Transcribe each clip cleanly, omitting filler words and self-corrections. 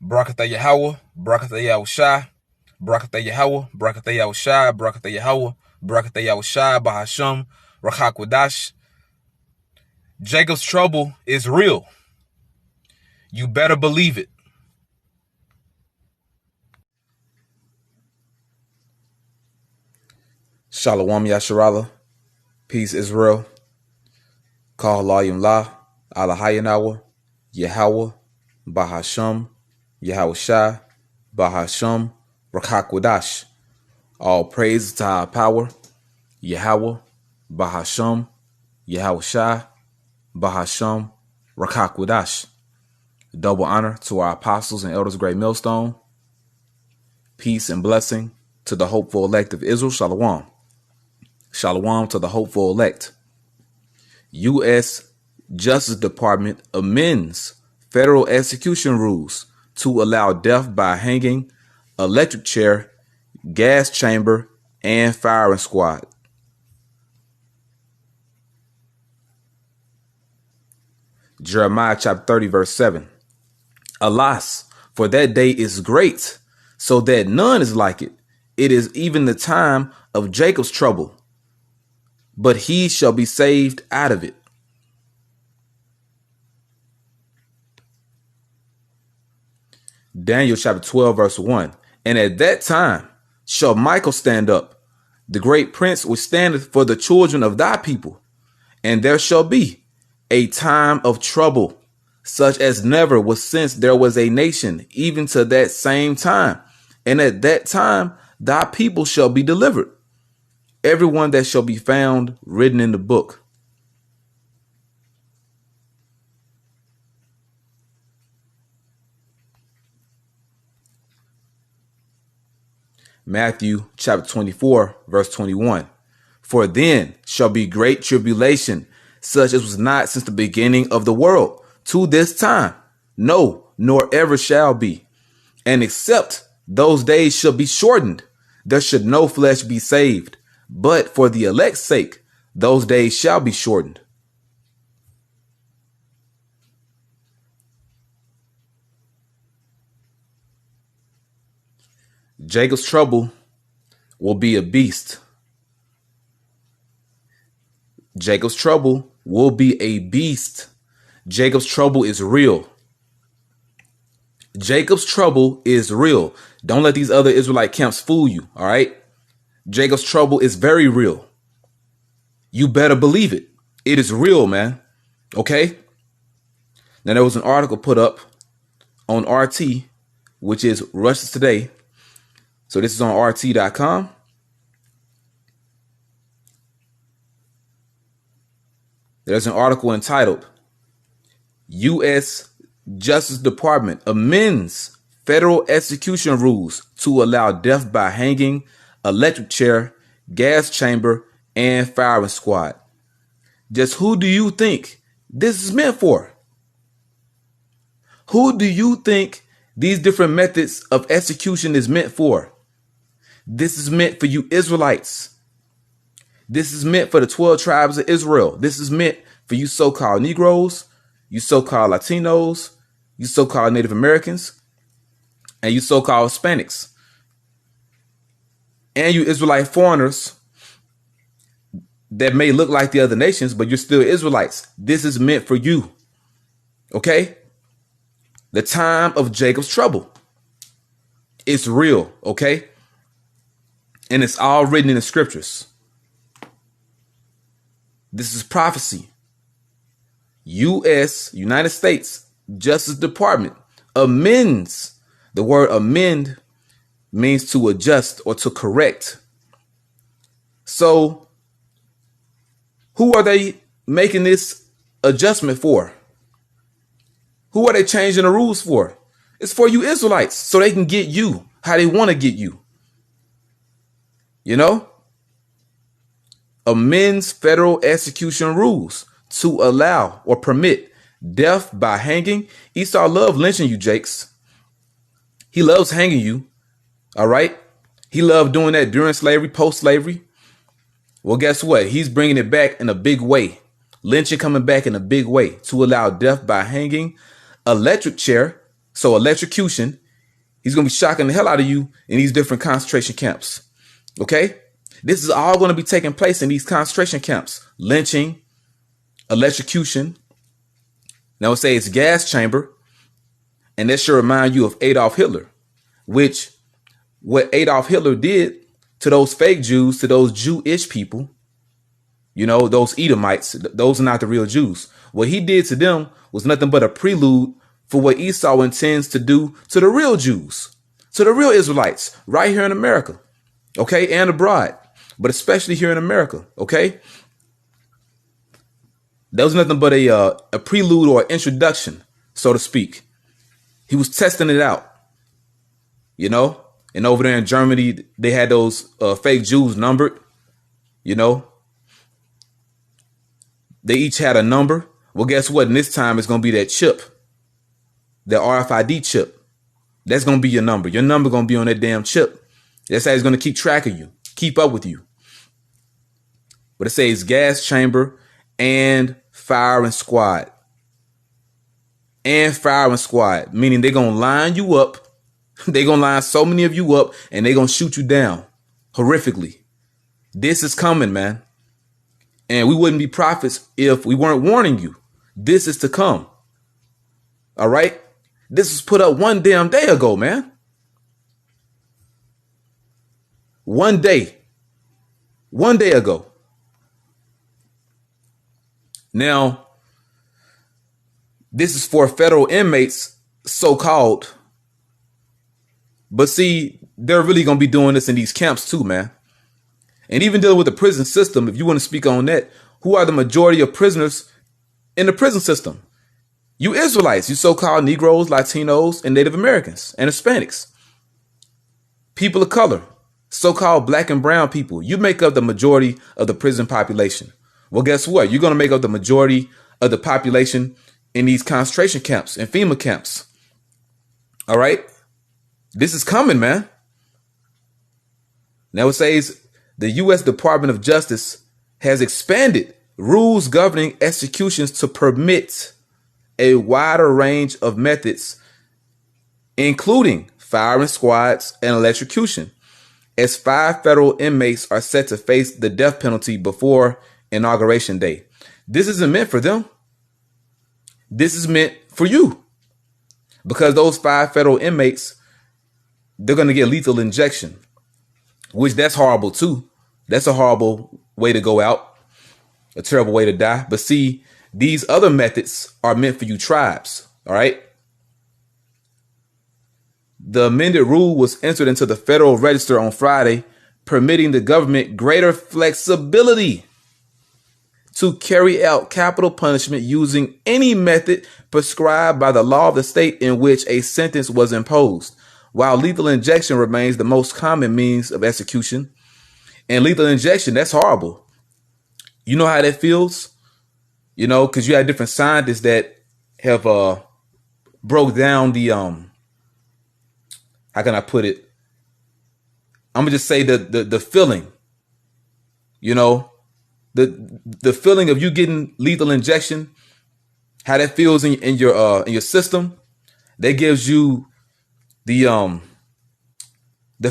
Barakatah Yahweh, Barakatah Yahushai, Barakatah Yahweh, Barakatah Yahushai, Barakatah Yahweh, Barakatah Yahushai, Bahasham, Rachakwadash. Jacob's trouble is real. You better believe it. Shalom Yasharala, peace Israel, Kal Halayim La, Alahayanawa, Yahweh, Bahasham, Yahushai, Bahasham, Rakakwadash. All praise to our power, Yahweh, Bahasham, Yahushai, Bahasham, Rakakwadash. Double honor to our apostles and elders of Great Millstone. Peace and blessing to the hopeful elect of Israel. Shalom. Shalom to the hopeful elect. U.S. Justice Department amends federal execution rules to allow death by hanging, electric chair, gas chamber, and firing squad. Jeremiah chapter 30 verse 7. Alas, for that day is great, so that none is like it. It is even the time of Jacob's trouble, but he shall be saved out of it. Daniel chapter 12 verse 1. And at that time shall Michael stand up, the great prince which standeth for the children of thy people. And there shall be a time of trouble, such as never was since there was a nation, even to that same time. And at that time thy people shall be delivered, everyone that shall be found written in the book. Matthew chapter 24 verse 21. For then shall be great tribulation, such as was not since the beginning of the world to this time, no, nor ever shall be. And except those days shall be shortened, there should no flesh be saved. But for the elect's sake, those days shall be shortened. Jacob's trouble will be a beast. Jacob's trouble will be a beast. Jacob's trouble is real. Jacob's trouble is real. Don't let these other Israelite camps fool you, all right? Jacob's trouble is very real. You better believe it. It is real, man. Okay? Now, there was an article put up on RT, which is Russia's Today. So this is on RT.com. There's an article entitled, U.S. Justice Department amends federal execution rules to allow death by hanging, electric chair, gas chamber, and firing squad. Just who do you think this is meant for? Who do you think these different methods of execution is meant for? This is meant for you Israelites. This is meant for the 12 tribes of Israel. This is meant for you so-called Negroes, you so-called Latinos, you so-called Native Americans, and you so-called Hispanics, and you Israelite foreigners that may look like the other nations, but you're still Israelites. This is meant for you. Okay? The time of Jacob's trouble. It's real, okay? And it's all written in the scriptures. This is prophecy. U.S., United States Justice Department amends. The word amend means to adjust or to correct. So, who are they making this adjustment for? Who are they changing the rules for? It's for you Israelites, so they can get you how they want to get you. You know? Amends federal execution rules to allow or permit death by hanging. Esau loves lynching you, Jakes. He loves hanging you. All right? He loved doing that during slavery, post-slavery. Well, guess what? He's bringing it back in a big way. Lynching coming back in a big way to allow death by hanging, electric chair, So electrocution, he's going to be shocking the hell out of you in these different concentration camps. Okay? This is all going to be taking place in these concentration camps. Lynching, electrocution. Now it says gas chamber. And that should remind you of Adolf Hitler, which what Adolf Hitler did to those fake Jews, to those Jewish people, you know, those Edomites, those are not the real Jews. What he did to them was nothing but a prelude for what Esau intends to do to the real Jews, to the real Israelites right here in America, okay, and abroad, but especially here in America, okay? That was nothing but a prelude or introduction, so to speak. He was testing it out, you know, and over there in Germany, they had those fake Jews numbered, you know. They each had a number. Well, guess what? And this time it's going to be that chip, that RFID chip. That's going to be your number. Your number going to be on that damn chip. That's how it's going to keep track of you, keep up with you. But it says gas chamber and firing squad. And firing squad, meaning they're going to line you up. They're going to line so many of you up and they're going to shoot you down horrifically. This is coming, man. And we wouldn't be prophets if we weren't warning you. This is to come. All right. This was put up one damn day ago, man. One day ago. Now, this is for federal inmates, so-called. But see, they're really going to be doing this in these camps too, man. And even dealing with the prison system, if you want to speak on that, who are the majority of prisoners in the prison system? You Israelites, you so-called Negroes, Latinos, and Native Americans, and Hispanics. People of color, so-called black and brown people. You make up the majority of the prison population. Well, guess what? You're going to make up the majority of the population in these concentration camps and FEMA camps. All right. This is coming, man. Now it says the U.S. Department of Justice has expanded rules governing executions to permit a wider range of methods, including firing squads and electrocution, as 5 federal inmates are set to face the death penalty before Inauguration Day. This isn't meant for them. This is meant for you, because those 5 federal inmates, they're going to get lethal injection, which that's horrible too. That's a horrible way to go out, a terrible way to die. But see, these other methods are meant for you tribes. All right. The amended rule was entered into the Federal Register on Friday, permitting the government greater flexibility to carry out capital punishment using any method prescribed by the law of the state in which a sentence was imposed, while lethal injection remains the most common means of execution. And lethal injection, that's horrible. You know how that feels? You know, because you had different scientists that have broke down the how can I put it? I'm gonna just say the feeling, you know, the feeling of you getting lethal injection, how that feels in your system. That gives you the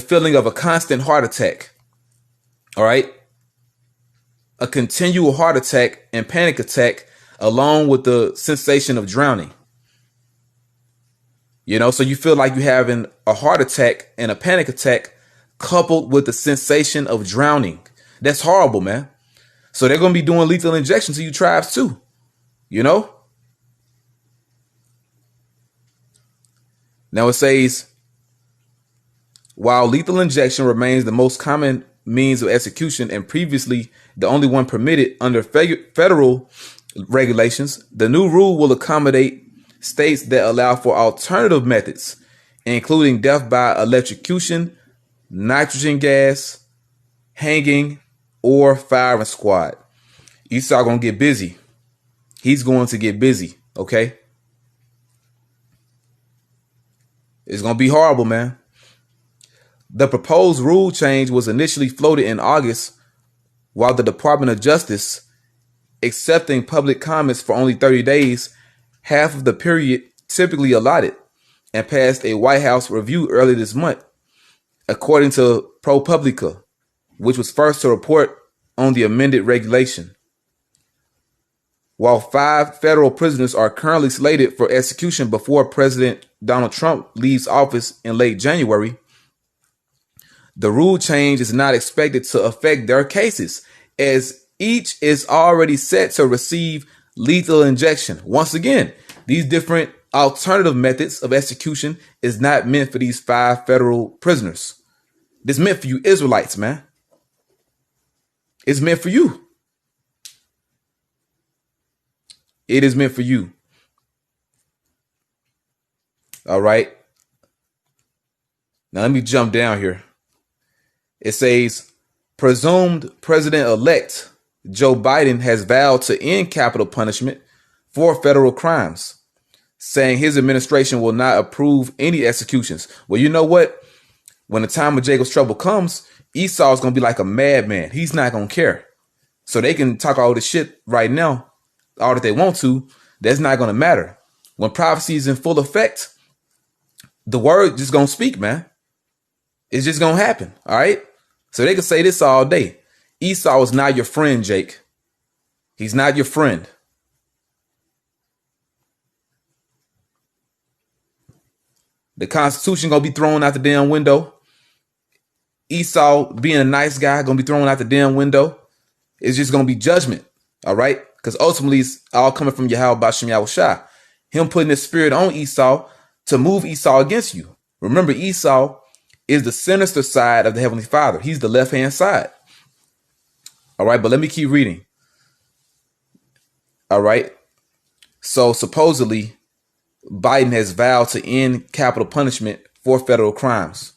feeling of a constant heart attack. All right. A continual heart attack and panic attack, along with the sensation of drowning. You know, so you feel like you're having a heart attack and a panic attack coupled with the sensation of drowning. That's horrible, man. So they're going to be doing lethal injection to you tribes too, you know? Now it says, while lethal injection remains the most common means of execution and previously the only one permitted under federal regulations, the new rule will accommodate states that allow for alternative methods, including death by electrocution, nitrogen gas, hanging, or firing squad. Esau gonna get busy. He's going to get busy, okay? It's gonna be horrible, man. The proposed rule change was initially floated in August, while the Department of Justice, accepting public comments for only 30 days, half of the period typically allotted. and passed a White House review early this month, according to ProPublica, which was first to report on the amended regulation. While 5 federal prisoners are currently slated for execution before President Donald Trump leaves office in late January, the rule change is not expected to affect their cases, as each is already set to receive lethal injection. Once again, these different alternative methods of execution is not meant for these 5 federal prisoners. This meant for you Israelites, man. It's meant for you. It is meant for you. All right. Now let me jump down here. It says, presumed president-elect Joe Biden has vowed to end capital punishment for federal crimes, saying his administration will not approve any executions. Well, you know what? When the time of Jacob's trouble comes, Esau is going to be like a madman. He's not going to care. So they can talk all this shit right now, all that they want to. That's not going to matter. When prophecy is in full effect, the word just going to speak, man. It's just going to happen. All right. So they can say this all day. Esau is not your friend, Jake. He's not your friend. The Constitution going to be thrown out the damn window. Esau being a nice guy going to be thrown out the damn window. It's just going to be judgment. All right. Because ultimately it's all coming from Yahweh Bashem Yahushua. Him putting his spirit on Esau to move Esau against you. Remember, Esau is the sinister side of the Heavenly Father. He's the left-hand side. All right, but let me keep reading. All right. So supposedly, Biden has vowed to end capital punishment for federal crimes.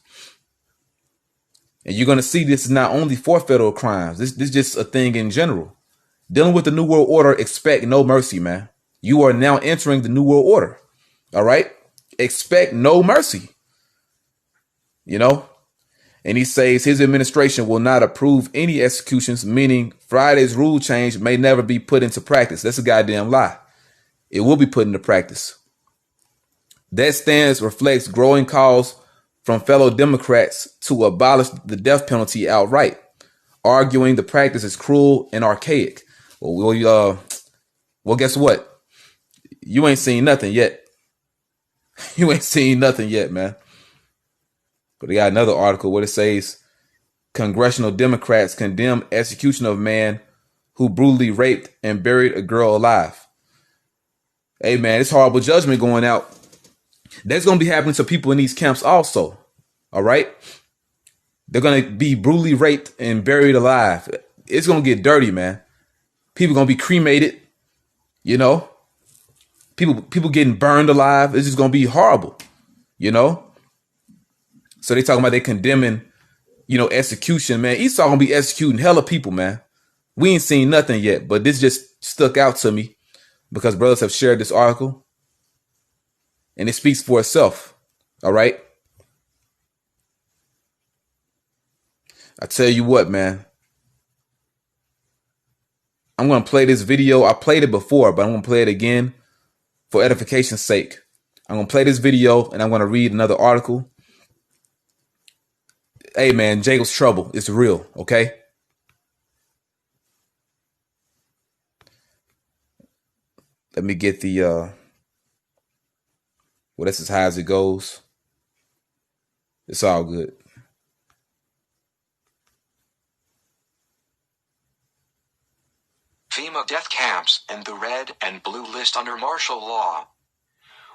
And you're going to see this is not only for federal crimes. This is just a thing in general. Dealing with the New World Order, expect no mercy, man. You are now entering the New World Order. All right. Expect no mercy. You know, and he says his administration will not approve any executions, meaning Friday's rule change may never be put into practice. That's a goddamn lie. It will be put into practice. That stance reflects growing calls from fellow Democrats to abolish the death penalty outright, arguing the practice is cruel and archaic. Well, guess what? You ain't seen nothing yet. You ain't seen nothing yet, man. But they got another article where it says congressional Democrats condemn execution of man who brutally raped and buried a girl alive. Hey, man, it's horrible judgment going out. That's going to be happening to people in these camps also. All right. They're going to be brutally raped and buried alive. It's going to get dirty, man. People going to be cremated. You know, people getting burned alive. It's just going to be horrible, you know. So they talking about they condemning, you know, execution, man. Esau gonna be executing hella people, man. We ain't seen nothing yet, but this just stuck out to me because brothers have shared this article and it speaks for itself. All right. I tell you what, man. I'm going to play this video. I played it before, but I'm going to play it again for edification's sake. I'm going to play this video and I'm going to read another article. Hey, man, Jacob's trouble is real, okay? Let me get the, well, that's as high as it goes. It's all good. FEMA death camps and the red and blue list under martial law.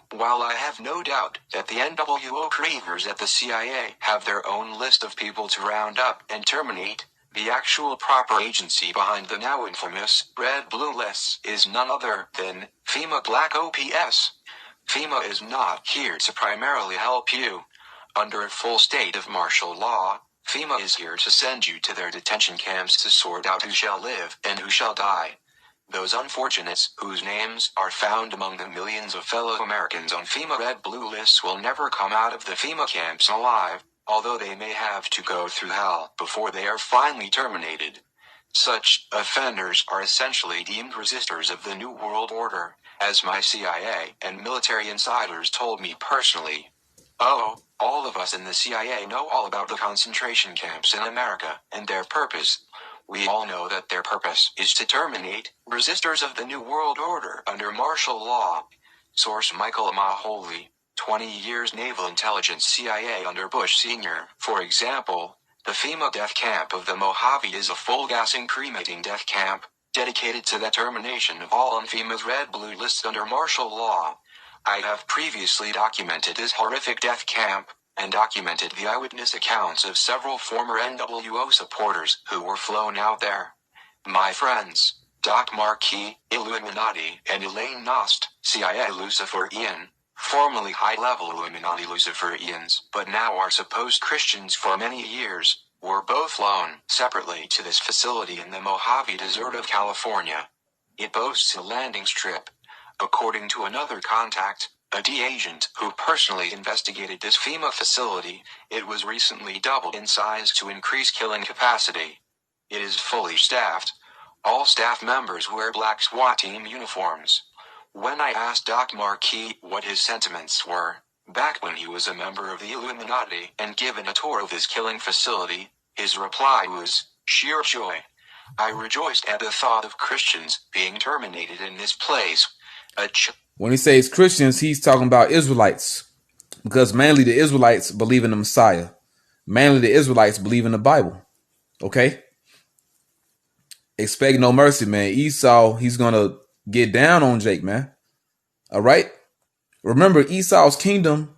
While I have no doubt that the NWO cravers at the CIA have their own list of people to round up and terminate, the actual proper agency behind the now infamous red-blue lists is none other than FEMA Black OPS. FEMA is not here to primarily help you. Under a full state of martial law, FEMA is here to send you to their detention camps to sort out who shall live and who shall die. Those unfortunates whose names are found among the millions of fellow Americans on FEMA red-blue lists will never come out of the FEMA camps alive, although they may have to go through hell before they are finally terminated. Such offenders are essentially deemed resistors of the New World Order, as my CIA and military insiders told me personally. Oh, all of us in the CIA know all about the concentration camps in America and their purpose. We all know that their purpose is to terminate resistors of the New World Order under martial law. Source Michael Mahoney, 20 years Naval Intelligence CIA under Bush Sr. For example, the FEMA death camp of the Mojave is a full-gassing cremating death camp, dedicated to the termination of all on FEMA's red-blue list under martial law. I have previously documented this horrific death camp, and documented the eyewitness accounts of several former NWO supporters who were flown out there. My friends, Doc Marquis, Illuminati, and Elaine Nost, CIA Luciferian, formerly high-level Illuminati Luciferians, but now are supposed Christians for many years, were both flown separately to this facility in the Mojave Desert of California. It boasts a landing strip. According to another contact, a D agent who personally investigated this FEMA facility, it was recently doubled in size to increase killing capacity. It is fully staffed. All staff members wear black SWAT team uniforms. When I asked Doc Marquis what his sentiments were, back when he was a member of the Illuminati and given a tour of his killing facility, his reply was, sheer joy. I rejoiced at the thought of Christians being terminated in this place. When he says Christians, he's talking about Israelites, because mainly the Israelites believe in the Messiah. Mainly the Israelites believe in the Bible. Okay? Expect no mercy, man. Esau, he's going to get down on Jake, man. All right? Remember, Esau's kingdom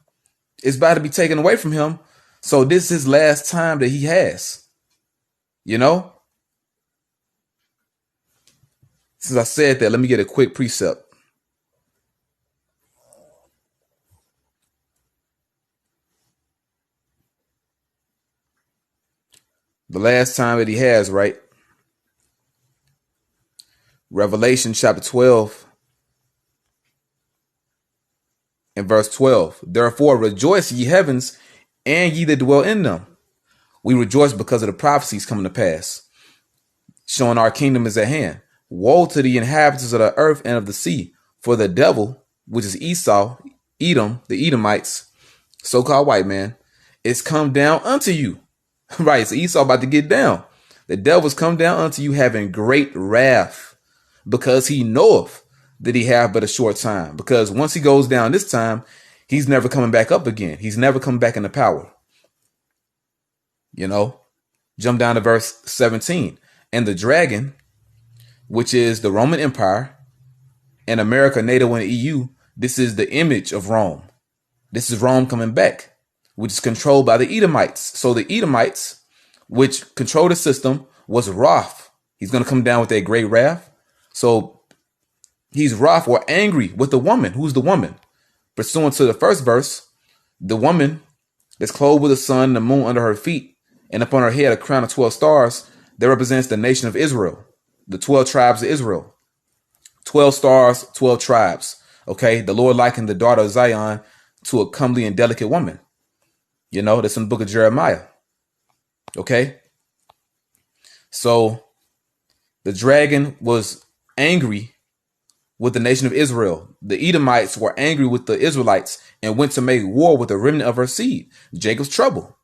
is about to be taken away from him. So this is his last time that he has. You know? Since I said that, let me get a quick precept. The last time that he has, right? Revelation chapter 12 and verse 12. Therefore rejoice, ye heavens, and ye that dwell in them. We rejoice because of the prophecies coming to pass, showing our kingdom is at hand. Woe to the inhabitants of the earth and of the sea, for the devil, which is Esau, Edom, the Edomites, so-called white man, is come down unto you. Right, so Esau about to get down. The devil's come down unto you having great wrath, because he knoweth that he have but a short time. Because once he goes down this time, he's never coming back up again. He's never coming back into power. You know, jump down to verse 17. And the dragon, which is the Roman Empire, and America, NATO, and EU, this is the image of Rome. This is Rome coming back, which is controlled by the Edomites. So the Edomites, which control the system, was wrath. He's going to come down with that great wrath. So he's wrath or angry with the woman. Who's the woman? Pursuant to the first verse, the woman that's clothed with the sun and the moon under her feet, and upon her head a crown of 12 stars, that represents the nation of Israel, the 12 tribes of Israel. 12 stars, 12 tribes. Okay, the Lord likened the daughter of Zion to a comely and delicate woman. You know, that's in the book of Jeremiah. Okay. So the dragon was angry with the nation of Israel. The Edomites were angry with the Israelites and went to make war with the remnant of her seed. Jacob's trouble.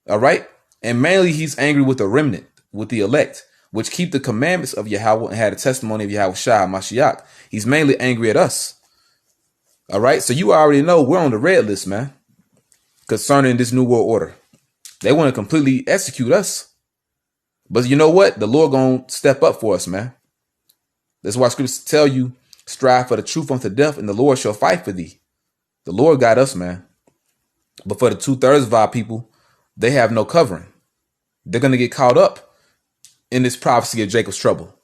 All right. And mainly he's angry with the remnant, with the elect, which keep the commandments of Yahweh and had a testimony of Yahweh Shai Mashiach. He's mainly angry at us. All right. So you already know we're on the red list, man, concerning this new world order. They want to completely execute us. But you know what? The Lord going to step up for us, man. That's why scriptures tell you, strive for the truth unto death, and the Lord shall fight for thee. The Lord got us, man. But for the 2/3 of our people, they have no covering. They're going to get caught up in this prophecy of Jacob's trouble.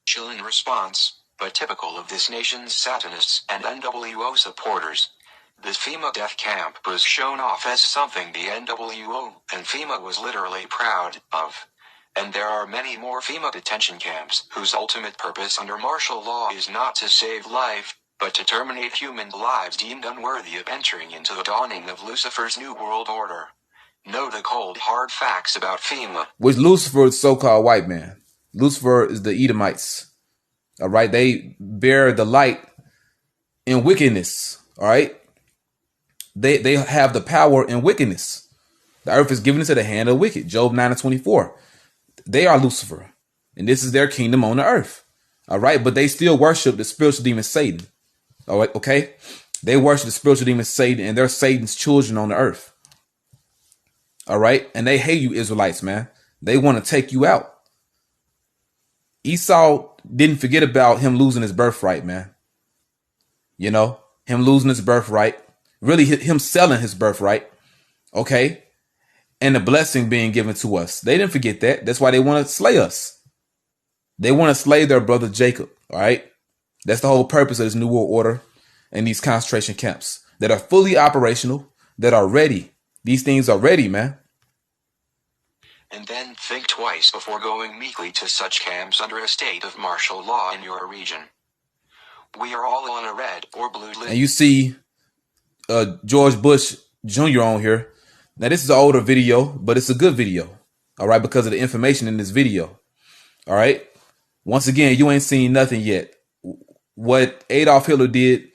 Chilling response, but typical of this nation's Satanists and NWO supporters. This FEMA death camp was shown off as something the NWO and FEMA was literally proud of. And there are many more FEMA detention camps whose ultimate purpose under martial law is not to save life, but to terminate human lives deemed unworthy of entering into the dawning of Lucifer's New World Order. Know the cold hard facts about FEMA. Which Lucifer is so-called white man. Lucifer is the Edomites. All right. They bear the light in wickedness. All right. They have the power in wickedness. The earth is given into the hand of the wicked. Job 9:24. They are Lucifer, and this is their kingdom on the earth. All right. But they still worship the spiritual demon Satan. All right. Okay. They worship the spiritual demon Satan, and they're Satan's children on the earth. All right. And they hate you, Israelites, man. They want to take you out. Esau didn't forget about him losing his birthright, man. You know, him losing his birthright, really him selling his birthright. Okay. And the blessing being given to us. They didn't forget that. That's why they want to slay us. They want to slay their brother Jacob. All right. That's the whole purpose of this New World Order and these concentration camps that are fully operational, that are ready. These things are ready, man. And then think twice before going meekly to such camps under a state of martial law in your region. We are all on a red or blue list. And you see George Bush Jr. on here. Now, this is an older video, but it's a good video. All right, because of the information in this video. All right. Once again, you ain't seen nothing yet. What Adolf Hitler did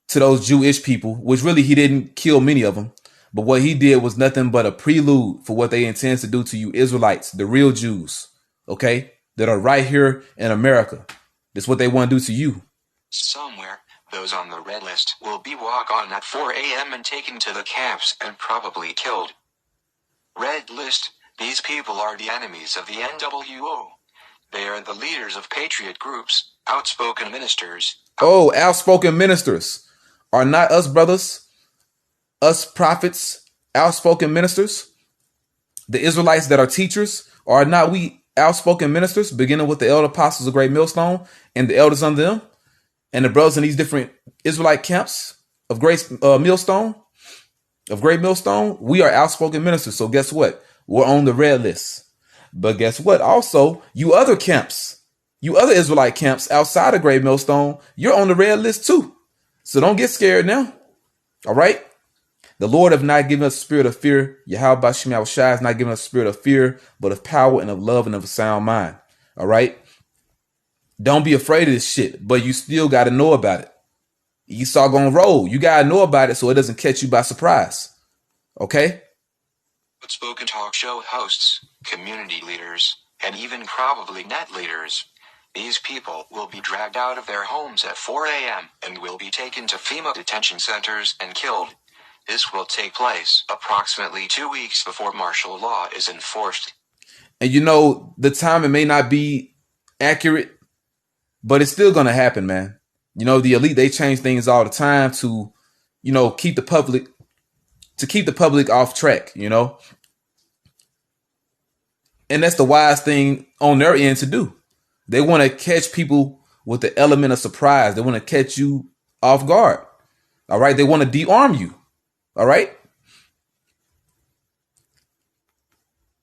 to those Jewish people, which really he didn't kill many of them. But what he did was nothing but a prelude for what they intend to do to you Israelites, the real Jews, okay, that are right here in America. That's what they want to do to you. Somewhere, those on the red list will be walked on at 4 a.m. and taken to the camps and probably killed. Red list, these people are the enemies of the NWO. They are the leaders of patriot groups, outspoken ministers. Oh, outspoken ministers are not us brothers. Us prophets, outspoken ministers, the Israelites that are teachers, are not we outspoken ministers, beginning with the elder apostles of Great Millstone and the elders under them, and the brothers in these different Israelite camps of Great Millstone? We are outspoken ministers. So guess what? We're on the red list. But guess what? Also, you other camps, you other Israelite camps outside of Great Millstone, you're on the red list too. So don't get scared now. All right. The Lord have not given us a spirit of fear. Yahweh Bashim Yahushua has not given us a spirit of fear, but of power and of love and of a sound mind. All right. Don't be afraid of this shit, but you still got to know about it. Esau gonna roll. You got to know about it so it doesn't catch you by surprise. Okay. Outspoken talk show hosts, community leaders, and even probably net leaders. These people will be dragged out of their homes at 4 a.m. and will be taken to FEMA detention centers and killed. This will take place approximately 2 weeks before martial law is enforced. And you know, the timing may not be accurate, but it's still going to happen, man. You know, the elite, they change things all the time to, you know, keep the public off track, you know. And that's the wise thing on their end to do. They want to catch people with the element of surprise. They want to catch you off guard. All right. They want to de-arm you. All right.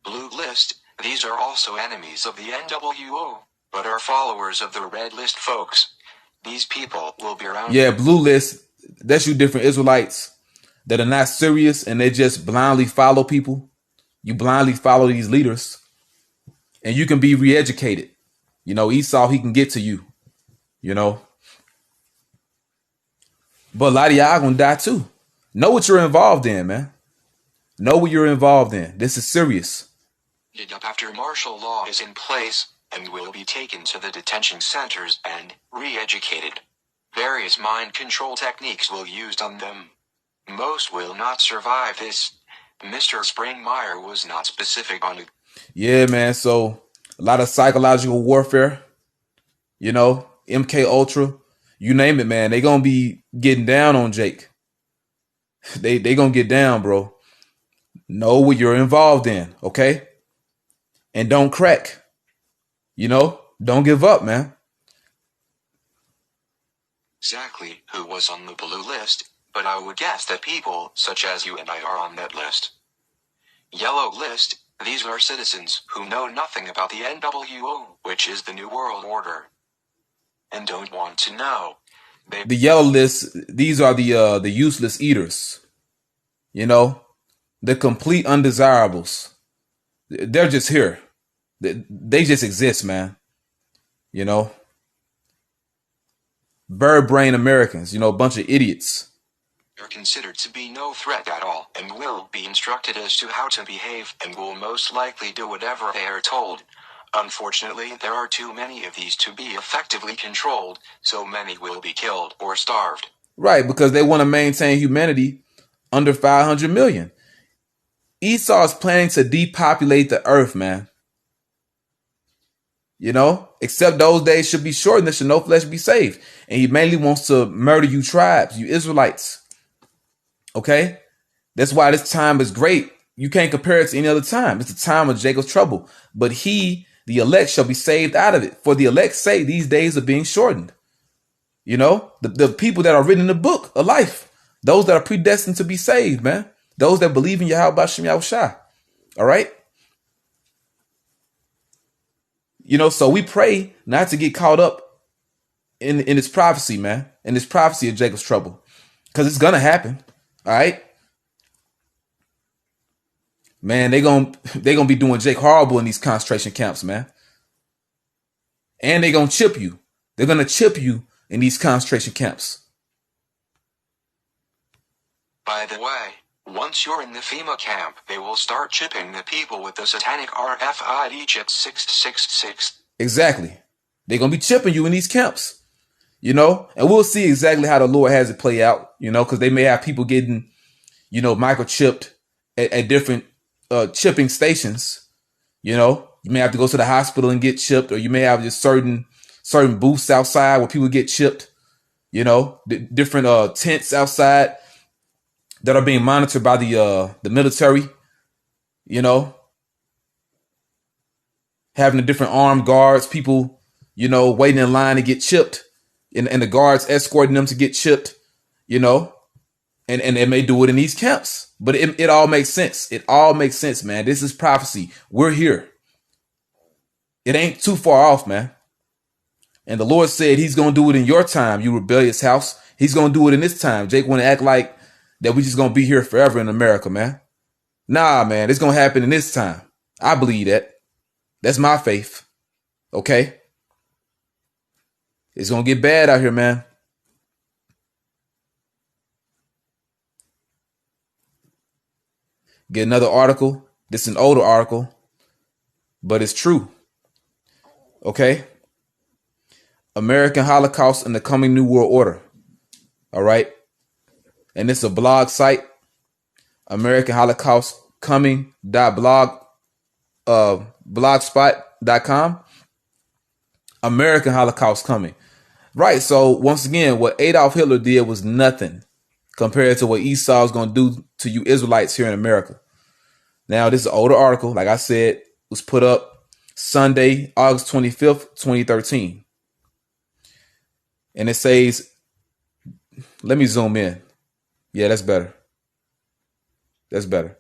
Blue list, these are also enemies of the NWO, but are followers of the red list folks. These people will be around. Yeah, blue list, that's you different Israelites that are not serious and they just blindly follow people. You blindly follow these leaders and you can be re-educated. You know, Esau, he can get to you, you know. But a lot of y'all are going to die too. Know what you're involved in, man. Know what you're involved in. This is serious. After martial law is in place, and will be taken to the detention centers and re-educated. Various mind control techniques will be used on them. Most will not survive this. Mr. Springmeyer was not specific on it. Yeah, man. So a lot of psychological warfare, you know, MK Ultra, you name it, man. They gonna be getting down on Jake. They gonna get down, bro. Know what you're involved in, okay? And don't crack. You know, don't give up, man. Exactly who was on the blue list, but I would guess that people such as you and I are on that list. Yellow list, these are citizens who know nothing about the NWO, which is the New World Order, and don't want to know. The yellow list, these are the useless eaters. You know, the complete undesirables. They're just here. They just exist, man. You know, bird brain Americans, a bunch of idiots. Are considered to be no threat at all and will be instructed as to how to behave and will most likely do whatever they are told. Unfortunately, there are too many of these to be effectively controlled, so many will be killed or starved. Right, because they want to maintain humanity under 500 million. Esau is planning to depopulate the earth, man. Except those days should be shortened, there should no flesh be saved. And he mainly wants to murder you tribes, you Israelites. Okay? That's why this time is great. You can't compare it to any other time. It's the time of Jacob's trouble. But he, the elect, shall be saved out of it. For the elect's sake, these days are being shortened. The people that are written in the book of life, those that are predestined to be saved, man. Those that believe in Yahweh B'Shem Yahushua. All right? So we pray not to get caught up in this prophecy, man. In this prophecy of Jacob's trouble. Because it's going to happen. All right? Man, they gonna be doing Jake horrible in these concentration camps, man. And they gonna chip you. They're gonna chip you in these concentration camps. By the way, once you're in the FEMA camp, they will start chipping the people with the satanic RFID chip 666. Exactly. They're gonna be chipping you in these camps. And we'll see exactly how the Lord has it play out, because they may have people getting, microchipped at different chipping stations. You may have to go to the hospital and get chipped, or you may have just certain booths outside where people get chipped. Different tents outside that are being monitored by the military. Having the different armed guards, people, waiting in line to get chipped, and the guards escorting them to get chipped. And they may do it in these camps. But it all makes sense. It all makes sense, man. This is prophecy. We're here. It ain't too far off, man. And the Lord said he's going to do it in your time, you rebellious house. He's going to do it in this time. Jake want to act like that we just going to be here forever in America, man. Nah, man. It's going to happen in this time. I believe that. That's my faith. Okay? It's going to get bad out here, man. Get another article. This is an older article, but it's true. Okay. American Holocaust and the Coming New World Order. All right. And it's a blog site. American Holocaust coming blogspot.com. American Holocaust coming. Right. So once again, what Adolf Hitler did was nothing compared to what Esau is going to do to you Israelites here in America. Now, this is an older article, like I said, was put up Sunday, August 25th, 2013. And it says, let me zoom in. Yeah, that's better. That's better.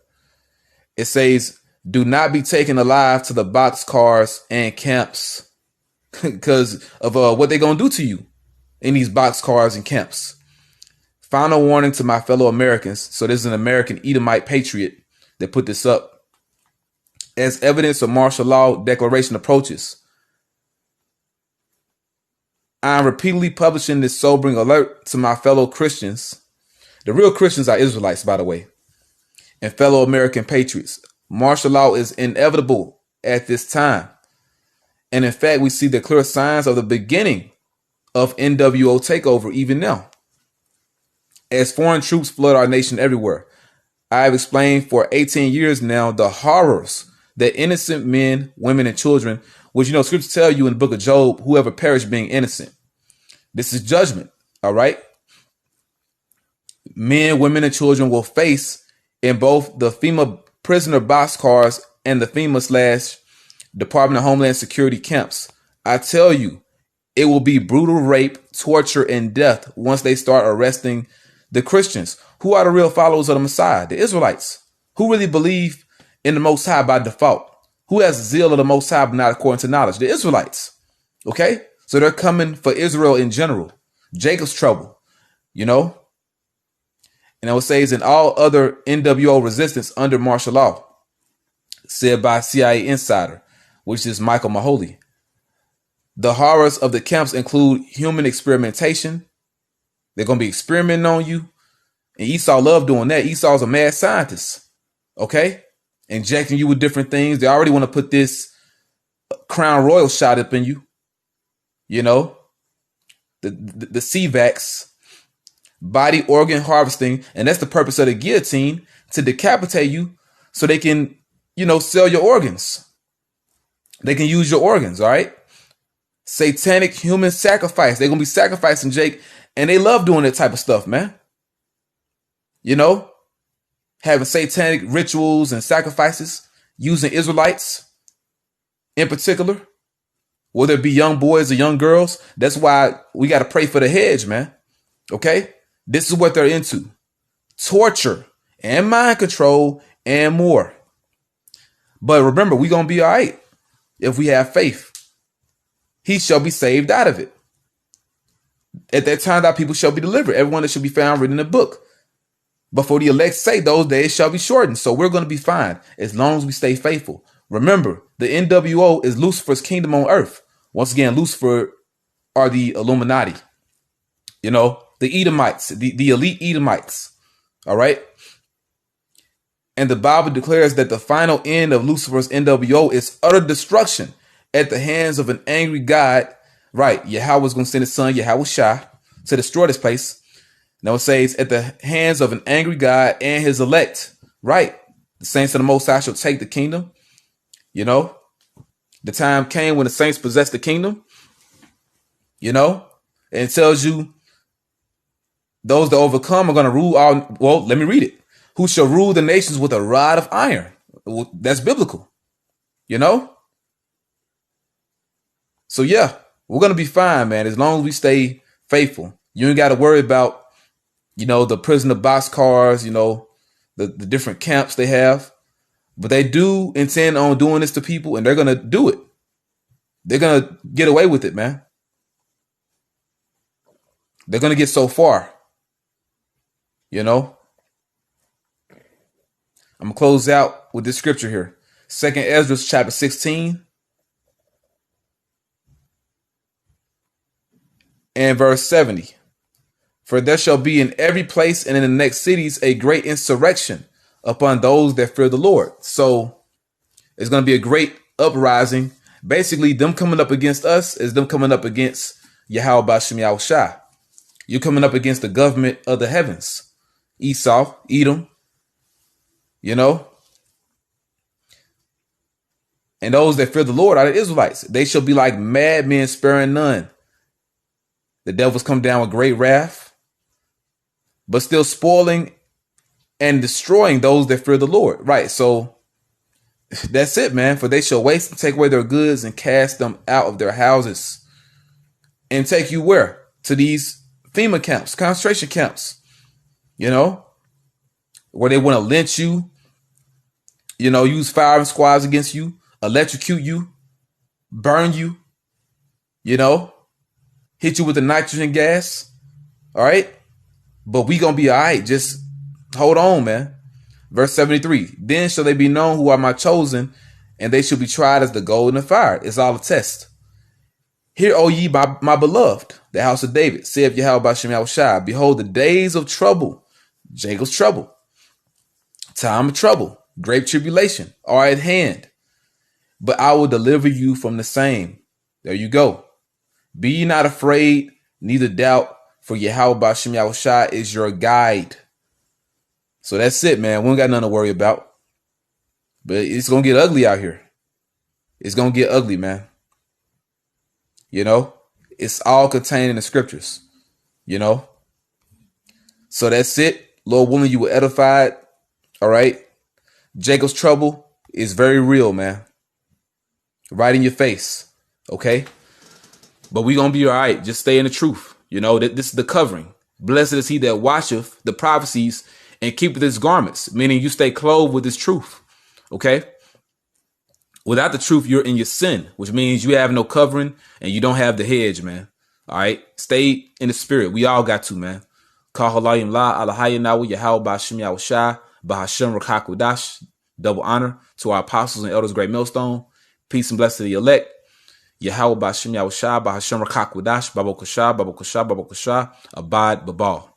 It says, do not be taken alive to the boxcars and camps because of what they're going to do to you in these boxcars and camps. Final warning to my fellow Americans. So this is an American Edomite patriot that put this up. As evidence of martial law declaration approaches, I am repeatedly publishing this sobering alert to my fellow Christians. The real Christians are Israelites, by the way, and fellow American patriots. Martial law is inevitable at this time. And in fact, we see the clear signs of the beginning of NWO takeover even now. As foreign troops flood our nation everywhere, I have explained for 18 years now the horrors that innocent men, women, and children, which, scriptures tell you in the book of Job, whoever perished being innocent. This is judgment, all right? Men, women, and children will face in both the FEMA prisoner boxcars and the FEMA/Department of Homeland Security camps. I tell you, it will be brutal rape, torture, and death once they start arresting the Christians. Who are the real followers of the Messiah? The Israelites. Who really believe in the Most High by default? Who has the zeal of the Most High but not according to knowledge? The Israelites. Okay? So they're coming for Israel in general. Jacob's trouble. And it says in all other NWO resistance under martial law, said by CIA insider, which is Michael Mahoney. The horrors of the camps include human experimentation. They're going to be experimenting on you. And Esau loved doing that. Esau's a mad scientist. Okay? Injecting you with different things. They already want to put this Crown Royal shot up in you. You know? The CVAX. Body organ harvesting. And that's the purpose of the guillotine. To decapitate you so they can, sell your organs. They can use your organs, all right? Satanic human sacrifice. They're going to be sacrificing Jake. And they love doing that type of stuff, man. Having satanic rituals and sacrifices, using Israelites in particular, whether it be young boys or young girls. That's why we got to pray for the hedge, man. Okay? This is what they're into. Torture and mind control and more. But remember, we're going to be all right if we have faith. He shall be saved out of it. At that time, thy people shall be delivered. Everyone that shall be found written in the book. But for the elect say, those days shall be shortened. So we're going to be fine as long as we stay faithful. Remember, the NWO is Lucifer's kingdom on earth. Once again, Lucifer are the Illuminati. The Edomites, the elite Edomites. All right. And the Bible declares that the final end of Lucifer's NWO is utter destruction at the hands of an angry God. Right. Yahweh is going to send his son, Yahweh Shah, to destroy this place. Now it says at the hands of an angry God and his elect. Right. The saints of the Most High shall take the kingdom. The time came when the saints possessed the kingdom. And it tells you those that overcome are going to rule all. Well, let me read it. Who shall rule the nations with a rod of iron? Well, that's biblical. So yeah, we're going to be fine, man. As long as we stay faithful. You ain't got to worry about, the prisoner boxcars, the different camps they have. But they do intend on doing this to people, and they're going to do it. They're going to get away with it, man. They're going to get so far. I'm going to close out with this scripture here. 2 Ezra chapter 16 and verse 70. For there shall be in every place and in the next cities a great insurrection upon those that fear the Lord. So it's going to be a great uprising. Basically, them coming up against us is them coming up against Yahweh Bashem Yahushua. You're coming up against the government of the heavens. Esau, Edom, And those that fear the Lord are the Israelites. They shall be like madmen, sparing none. The devils come down with great wrath, but still spoiling and destroying those that fear the Lord. Right. So that's it, man. For they shall waste and take away their goods and cast them out of their houses and take you where? To these FEMA camps, concentration camps, where they want to lynch you, use firing squads against you, electrocute you, burn you, hit you with the nitrogen gas. All right. But we going to be all right. Just hold on, man. Verse 73. Then shall they be known who are my chosen, and they shall be tried as the gold in the fire. It's all a test. Hear, O ye, my beloved, the house of David, saith Yahweh Bashem Yahushua, behold, the days of trouble, Jacob's trouble, time of trouble, great tribulation are at hand. But I will deliver you from the same. There you go. Be ye not afraid, neither doubt, for Yahweh Bashem Yahushua is your guide. So that's it, man. We don't got nothing to worry about. But it's going to get ugly out here. It's going to get ugly, man. It's all contained in the scriptures, So that's it. Lord willing, you were edified. All right. Jacob's trouble is very real, man. Right in your face. Okay. But we're going to be all right. Just stay in the truth. This is the covering. Blessed is he that watcheth the prophecies and keepeth his garments, meaning you stay clothed with his truth. Okay. Without the truth, you're in your sin, which means you have no covering and you don't have the hedge, man. All right. Stay in the spirit. We all got to, man. Double honor to our apostles and elders, great millstone. Peace and blessing to the elect. Yahweh Bashim Yahushua, Bahasham Rakakwadash, Babakosha, Babakosha, Babakosha, Abad Babal.